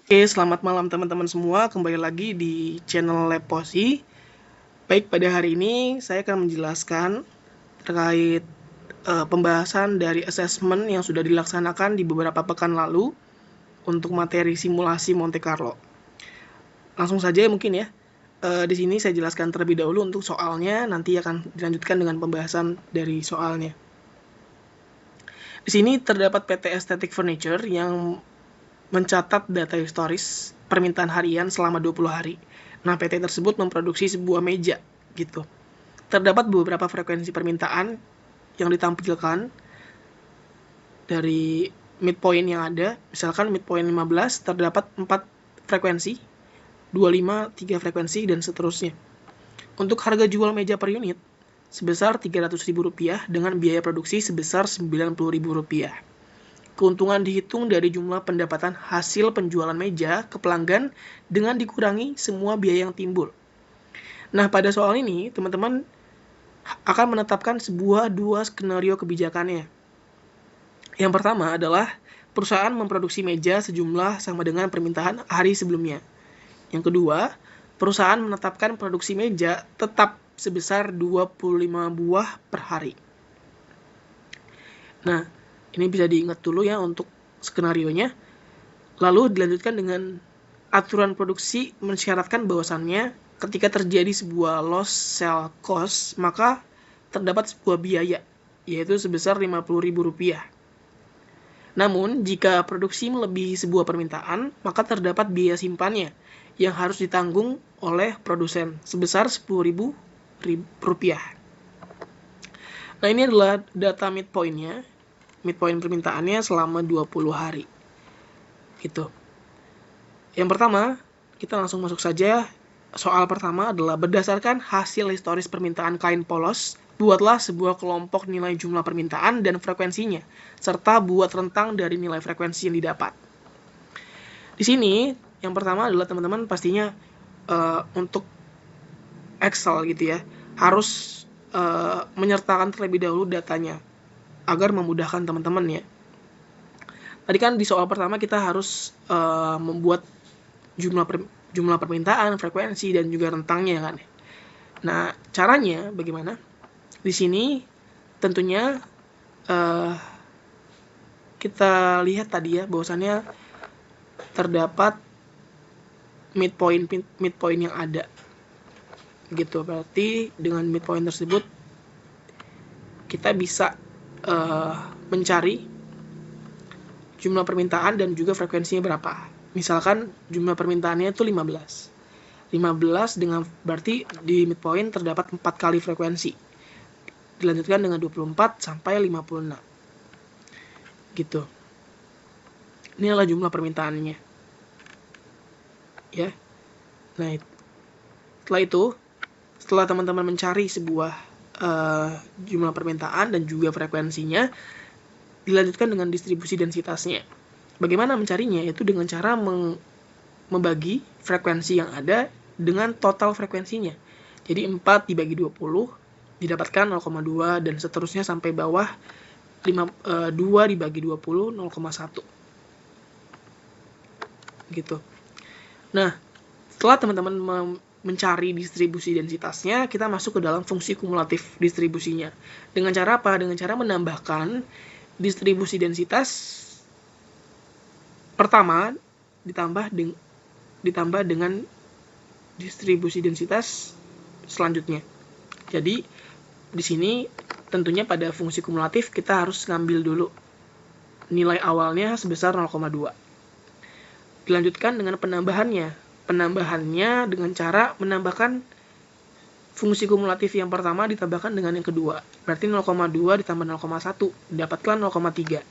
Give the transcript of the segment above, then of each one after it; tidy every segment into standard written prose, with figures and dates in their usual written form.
Oke, selamat malam teman-teman semua. Kembali lagi di channel Leposi. Baik, pada hari ini saya akan menjelaskan terkait pembahasan dari asesmen yang sudah dilaksanakan di beberapa pekan lalu untuk materi simulasi Monte Carlo. Langsung saja mungkin ya. Di sini saya jelaskan terlebih dahulu untuk soalnya, nanti akan dilanjutkan dengan pembahasan dari soalnya. Di sini terdapat PT Aesthetic Furniture yang mencatat data historis permintaan harian selama 20 hari. Nah, PT tersebut memproduksi sebuah meja gitu. Terdapat beberapa frekuensi permintaan yang ditampilkan dari midpoint yang ada. Misalkan midpoint 15 terdapat 4 frekuensi, 25, 3 frekuensi, dan seterusnya. Untuk harga jual meja per unit sebesar Rp300.000 dengan biaya produksi sebesar Rp90.000. Keuntungan dihitung dari jumlah pendapatan hasil penjualan meja ke pelanggan dengan dikurangi semua biaya yang timbul. Nah, pada soal ini, teman-teman akan menetapkan dua skenario kebijakannya. Yang pertama adalah perusahaan memproduksi meja sejumlah sama dengan permintaan hari sebelumnya. Yang kedua, perusahaan menetapkan produksi meja tetap sebesar 25 buah per hari. Nah, ini bisa diingat dulu ya untuk skenarionya. Lalu dilanjutkan dengan aturan produksi mensyaratkan bahwasannya ketika terjadi sebuah loss sell cost, maka terdapat sebuah biaya, yaitu sebesar Rp50.000. Namun, jika produksi melebihi sebuah permintaan, maka terdapat biaya simpannya yang harus ditanggung oleh produsen sebesar Rp10.000. Nah, ini adalah data midpoint-nya. Midpoint permintaannya selama 20 hari. Gitu. Yang pertama, kita langsung masuk saja. Soal pertama adalah berdasarkan hasil historis permintaan kain polos, buatlah sebuah kelompok nilai jumlah permintaan dan frekuensinya, serta buat rentang dari nilai frekuensi yang didapat. Di sini, yang pertama adalah teman-teman pastinya untuk Excel gitu ya, harus menyertakan terlebih dahulu datanya agar memudahkan teman-teman ya. Tadi kan di soal pertama kita harus membuat jumlah permintaan, frekuensi, dan juga rentangnya kan. Nah, caranya bagaimana? Di sini tentunya kita lihat tadi ya bahwasannya terdapat midpoint yang ada. Gitu. Berarti dengan midpoint tersebut kita bisa mencari jumlah permintaan dan juga frekuensinya berapa. Misalkan jumlah permintaannya itu 15. 15 dengan berarti di midpoint terdapat 4 kali frekuensi. Dilanjutkan dengan 24 sampai 56. Gitu. Ini adalah jumlah permintaannya. Ya. Nah, setelah itu, setelah teman-teman mencari sebuah jumlah permintaan dan juga frekuensinya, dilanjutkan dengan distribusi densitasnya. Bagaimana mencarinya? Yaitu dengan cara membagi frekuensi yang ada dengan total frekuensinya. Jadi 4 dibagi 20 didapatkan 0,2 dan seterusnya sampai bawah 2 dibagi 20 0,1. Gitu. Nah, setelah teman-teman mencari distribusi densitasnya, kita masuk ke dalam fungsi kumulatif distribusinya. Dengan cara apa? Dengan cara menambahkan distribusi densitas pertama ditambah dengan distribusi densitas selanjutnya. Jadi di sini tentunya pada fungsi kumulatif kita harus ngambil dulu nilai awalnya sebesar 0,2. Dilanjutkan dengan penambahannya. Penambahannya dengan cara menambahkan fungsi kumulatif yang pertama ditambahkan dengan yang kedua. Berarti 0,2 ditambah 0,1 dapatkan 0,3.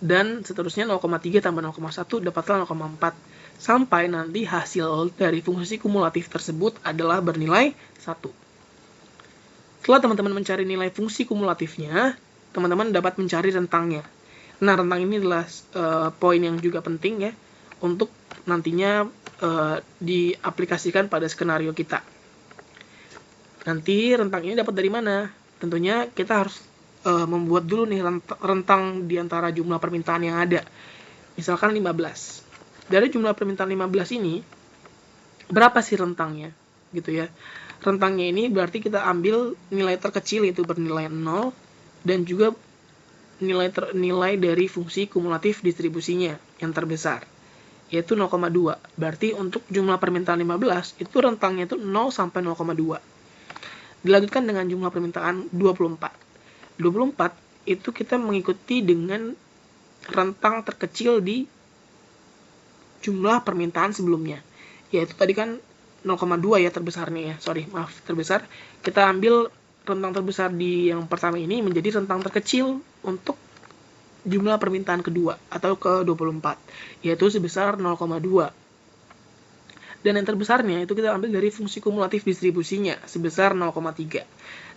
Dan seterusnya 0,3 tambah 0,1 dapatkan 0,4. Sampai nanti hasil dari fungsi kumulatif tersebut adalah bernilai 1. Setelah teman-teman mencari nilai fungsi kumulatifnya, teman-teman dapat mencari rentangnya. Nah, rentang ini adalah poin yang juga penting ya untuk nantinya diaplikasikan pada skenario kita. Nanti rentang ini dapat dari mana? Tentunya kita harus membuat dulu nih rentang di antara jumlah permintaan yang ada. Misalkan 15. Dari jumlah permintaan 15 ini, berapa sih rentangnya? Gitu ya. Rentangnya ini berarti kita ambil nilai terkecil, yaitu bernilai 0, dan juga nilai dari fungsi kumulatif distribusinya yang terbesar, yaitu 0,2. Berarti untuk jumlah permintaan 15, itu rentangnya itu 0 sampai 0,2. Dilanjutkan dengan jumlah permintaan 24. 24 itu kita mengikuti dengan rentang terkecil di jumlah permintaan sebelumnya, yaitu tadi kan 0,2 ya terbesarnya ya. Terbesar. Kita ambil rentang terbesar di yang pertama ini menjadi rentang terkecil untuk jumlah permintaan kedua atau ke 24, yaitu sebesar 0,2. Dan yang terbesarnya itu kita ambil dari fungsi kumulatif distribusinya sebesar 0,3.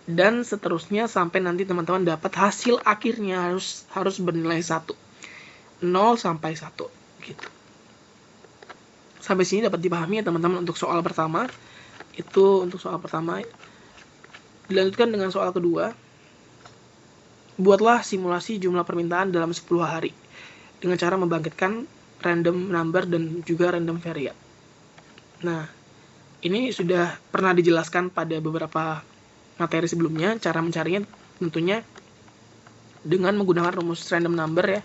Dan seterusnya sampai nanti teman-teman dapat hasil akhirnya harus bernilai 1. 0 sampai 1 gitu. Sampai sini dapat dipahami ya teman-teman untuk soal pertama. Itu untuk soal pertama. Dilanjutkan dengan soal kedua. Buatlah simulasi jumlah permintaan dalam 10 hari dengan cara membangkitkan random number dan juga random variable. Nah, ini sudah pernah dijelaskan pada beberapa materi sebelumnya. Cara mencarinya tentunya dengan menggunakan rumus random number ya.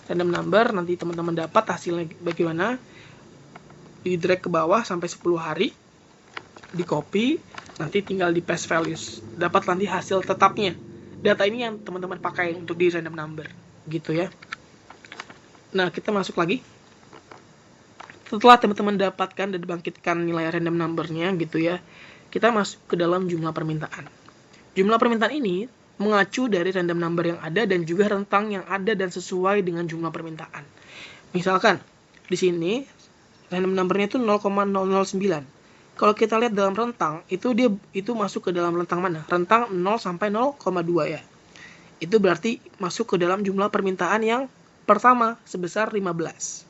Random number, nanti teman-teman dapat hasilnya bagaimana. Di drag ke bawah sampai 10 hari. Di copy, nanti tinggal di paste values. Dapat nanti hasil tetapnya. Data ini yang teman-teman pakai untuk di random number. Gitu ya. Nah, kita masuk lagi. Setelah teman-teman dapatkan dan dibangkitkan nilai random number-nya gitu ya, kita masuk ke dalam jumlah permintaan. Jumlah permintaan ini mengacu dari random number yang ada dan juga rentang yang ada dan sesuai dengan jumlah permintaan. Misalkan di sini random number-nya itu 0,009. Kalau kita lihat dalam rentang, itu masuk ke dalam rentang mana? Rentang 0 sampai 0,2 ya. Itu berarti masuk ke dalam jumlah permintaan yang pertama sebesar 15.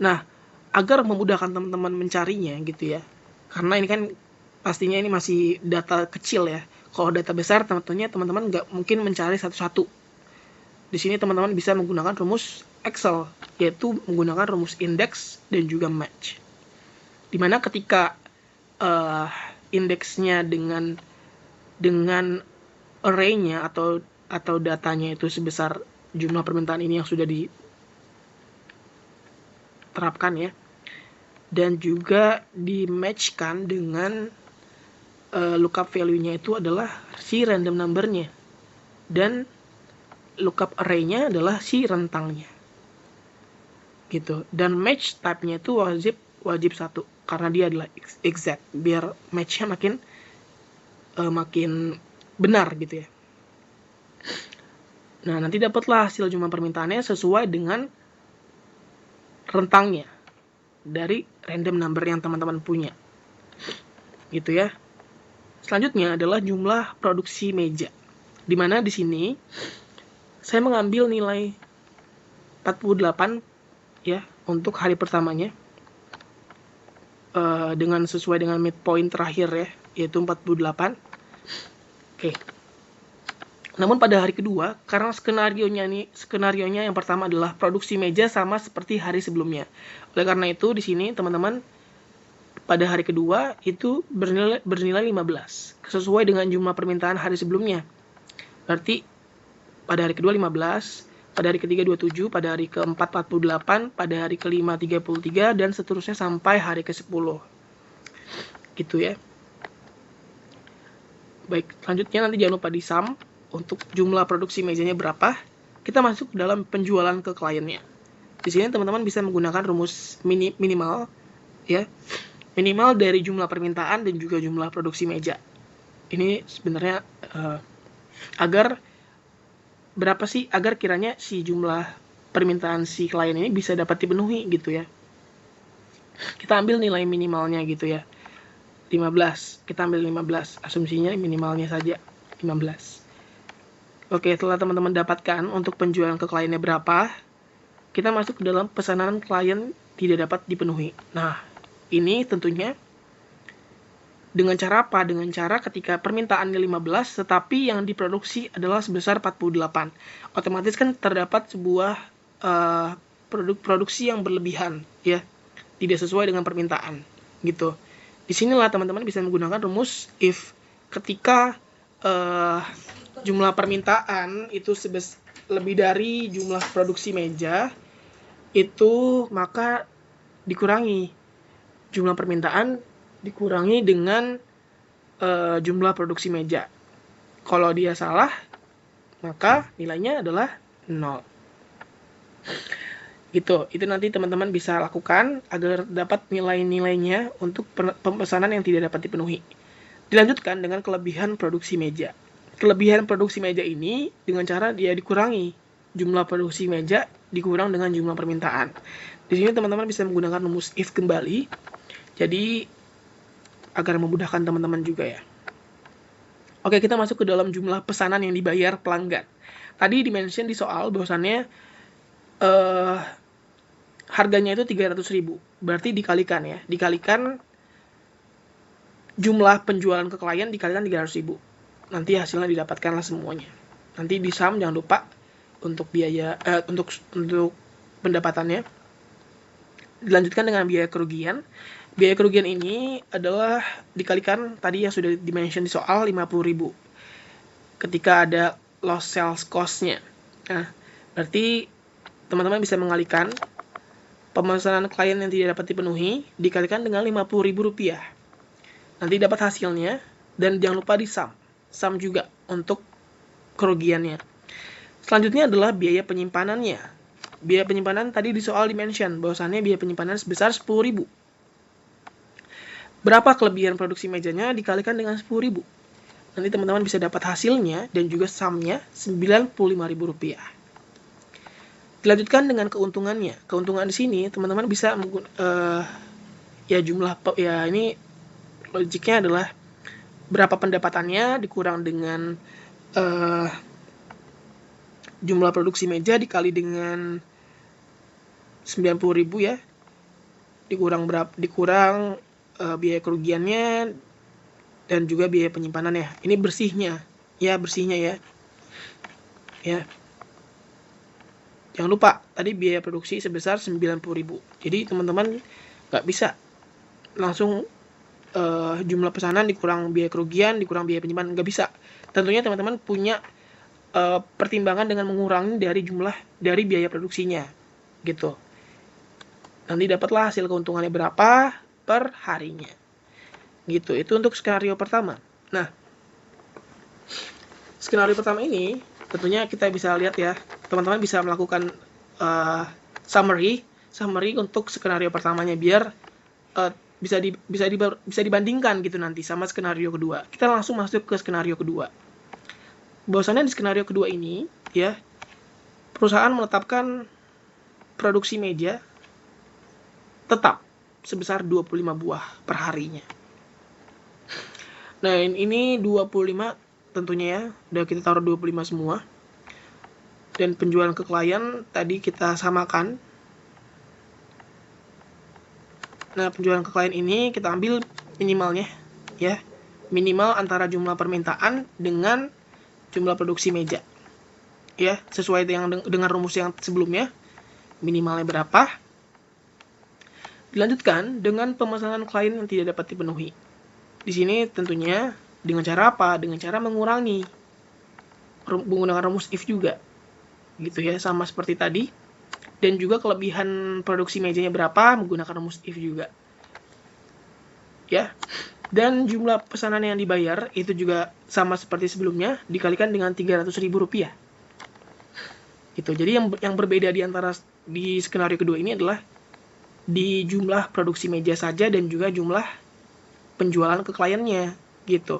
Nah, agar memudahkan teman-teman mencarinya gitu ya. Karena ini kan pastinya ini masih data kecil ya. Kalau data besar tentunya teman-teman nggak mungkin mencari satu-satu. Di sini teman-teman bisa menggunakan rumus Excel, yaitu menggunakan rumus index dan juga match. Dimana ketika indeksnya dengan array-nya atau datanya itu sebesar jumlah permintaan ini yang sudah diterapkan ya, dan juga di-match-kan dengan lookup value-nya itu adalah si random number-nya, dan lookup array-nya adalah si rentangnya gitu. Dan match type-nya itu wajib 1 karena dia adalah exact, biar match-nya makin benar gitu ya. Nah, nanti dapatlah hasil jumlah permintaannya sesuai dengan rentangnya dari random number yang teman-teman punya. Gitu ya. Selanjutnya adalah jumlah produksi meja. Dimana di sini saya mengambil nilai 48 ya untuk hari pertamanya. Dengan sesuai dengan midpoint terakhir ya, yaitu 48. Oke. Namun pada hari kedua, karena skenarionya yang pertama adalah produksi meja sama seperti hari sebelumnya. Oleh karena itu di sini teman-teman pada hari kedua itu bernilai 15, sesuai dengan jumlah permintaan hari sebelumnya. Berarti pada hari kedua 15, pada hari ketiga 27, pada hari keempat 48, pada hari kelima 33, dan seterusnya sampai hari ke-10. Gitu ya. Baik, selanjutnya nanti jangan lupa di sum untuk jumlah produksi mejanya berapa. Kita masuk dalam penjualan ke kliennya. Di sini teman-teman bisa menggunakan rumus minimal ya. Minimal dari jumlah permintaan dan juga jumlah produksi meja. Ini sebenarnya agar kiranya si jumlah permintaan si klien ini bisa dapat dipenuhi gitu ya. Kita ambil nilai minimalnya gitu ya. 15. Kita ambil 15. Asumsinya minimalnya saja 15. Oke, setelah teman-teman dapatkan untuk penjualan ke kliennya berapa, kita masuk ke dalam pesanan klien tidak dapat dipenuhi. Nah, ini tentunya dengan cara apa? Dengan cara ketika permintaannya 15 tetapi yang diproduksi adalah sebesar 48. Otomatis kan terdapat sebuah produksi yang berlebihan, ya, tidak sesuai dengan permintaan, gitu. Disinilah teman-teman bisa menggunakan rumus if ketika jumlah permintaan itu lebih dari jumlah produksi meja, itu maka dikurangi jumlah permintaan dikurangi dengan jumlah produksi meja. Kalau dia salah, maka nilainya adalah 0. Gitu. Itu nanti teman-teman bisa lakukan agar dapat nilai-nilainya untuk pemesanan yang tidak dapat dipenuhi. Dilanjutkan dengan kelebihan produksi meja. Kelebihan produksi meja ini dengan cara dia dikurangi jumlah produksi meja dikurang dengan jumlah permintaan. Di sini teman-teman bisa menggunakan rumus if kembali. Jadi agar memudahkan teman-teman juga ya. Oke, kita masuk ke dalam jumlah pesanan yang dibayar pelanggan. Tadi dimention di soal bahwasannya harganya itu 300.000. Berarti dikalikan ya. Dikalikan jumlah penjualan ke klien dikalikan 300.000. Nanti hasilnya didapatkanlah semuanya. Nanti di sum jangan lupa untuk biaya untuk pendapatannya. Dilanjutkan dengan biaya kerugian. Biaya kerugian ini adalah dikalikan tadi yang sudah dimention di soal 50.000. Ketika ada lost sales cost-nya. Nah, berarti teman-teman bisa mengalihkan pemesanan klien yang tidak dapat dipenuhi dikalikan dengan Rp50.000. Nanti dapat hasilnya dan jangan lupa di sum. Sum juga untuk kerugiannya. Selanjutnya adalah biaya penyimpanannya. Biaya penyimpanan tadi di soal dimention bahwasannya biaya penyimpanan sebesar 10.000. Berapa kelebihan produksi mejanya dikalikan dengan 10.000. Nanti teman-teman bisa dapat hasilnya dan juga sumnya Rp95.000. Dilanjutkan dengan keuntungannya. Keuntungan di sini teman-teman bisa ini logiknya adalah berapa pendapatannya dikurang dengan jumlah produksi meja dikali dengan 90.000 ya. Dikurang biaya kerugiannya dan juga biaya penyimpanannya. Ini bersihnya ya. Ya. Jangan lupa tadi biaya produksi sebesar 90.000. Jadi teman-teman nggak bisa langsung jumlah pesanan dikurang biaya kerugian dikurang biaya penyimpanan, nggak bisa. Tentunya teman-teman punya pertimbangan dengan mengurangi dari biaya produksinya gitu. Nanti dapatlah hasil keuntungannya berapa per harinya gitu. Itu untuk skenario pertama. Nah, skenario pertama ini tentunya kita bisa lihat ya, teman-teman bisa melakukan summary untuk skenario pertamanya biar bisa dibandingkan gitu nanti sama skenario kedua. Kita langsung masuk ke skenario kedua. Bahwasannya di skenario kedua ini ya, perusahaan menetapkan produksi meja tetap sebesar 25 buah per harinya. Nah, ini 25 tentunya ya, udah kita taruh 25 semua. Dan penjualan ke klien tadi kita samakan. Nah, penjualan ke klien ini kita ambil minimalnya ya. Minimal antara jumlah permintaan dengan jumlah produksi meja. Ya, sesuai dengan rumus yang sebelumnya. Minimalnya berapa? Dilanjutkan dengan pemesanan klien yang tidak dapat dipenuhi. Di sini tentunya dengan cara apa? Dengan cara mengurangi. Menggunakan rumus if juga. Gitu ya, sama seperti tadi. Dan juga kelebihan produksi mejanya berapa? Menggunakan rumus if juga. Ya. Dan jumlah pesanan yang dibayar itu juga sama seperti sebelumnya, dikalikan dengan Rp300.000. Gitu. Jadi yang berbeda di skenario kedua ini adalah di jumlah produksi meja saja dan juga jumlah penjualan ke kliennya gitu.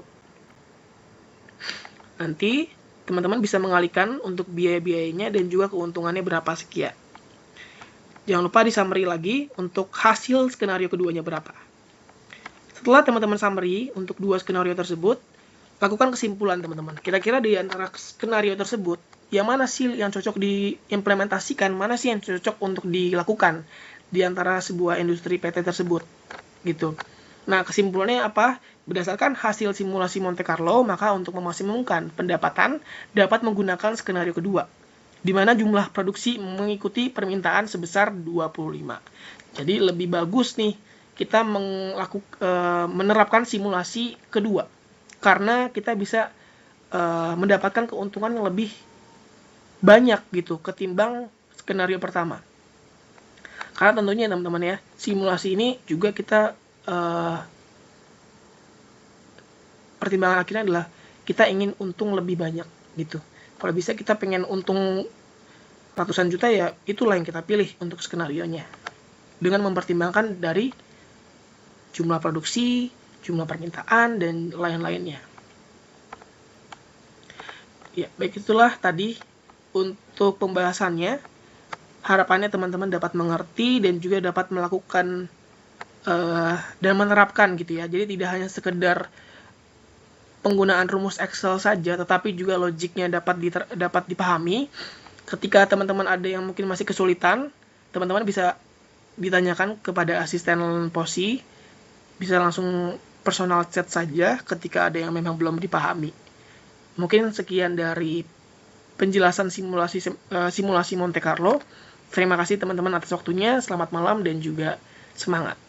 Nanti teman-teman bisa mengalihkan untuk biaya-biayanya dan juga keuntungannya berapa sekian. Jangan lupa di summary lagi untuk hasil skenario keduanya berapa. Setelah teman-teman summary untuk dua skenario tersebut, lakukan kesimpulan teman-teman. Kira-kira di antara skenario tersebut, yang mana sih yang cocok diimplementasikan, mana sih yang cocok untuk dilakukan di antara sebuah industri PT tersebut gitu. Nah, kesimpulannya apa? Berdasarkan hasil simulasi Monte Carlo, maka untuk memaksimumkan pendapatan dapat menggunakan skenario kedua. di mana jumlah produksi mengikuti permintaan sebesar 25. Jadi lebih bagus nih kita menerapkan simulasi kedua, karena kita bisa mendapatkan keuntungan yang lebih banyak gitu ketimbang skenario pertama. Karena tentunya teman-teman ya, simulasi ini juga kita pertimbangan akhirnya adalah kita ingin untung lebih banyak gitu. Kalau bisa kita pengen untung ratusan juta, ya itulah yang kita pilih untuk skenarionya, dengan mempertimbangkan dari jumlah produksi, jumlah permintaan, dan lain-lainnya. Ya, baik, itulah tadi untuk pembahasannya. Harapannya teman-teman dapat mengerti dan juga dapat melakukan dan menerapkan gitu ya. Jadi tidak hanya sekedar penggunaan rumus Excel saja, tetapi juga logiknya dapat dipahami. Ketika teman-teman ada yang mungkin masih kesulitan, teman-teman bisa ditanyakan kepada asisten POSI, bisa langsung personal chat saja ketika ada yang memang belum dipahami. Mungkin sekian dari penjelasan simulasi Monte Carlo. Terima kasih teman-teman atas waktunya, selamat malam dan juga semangat.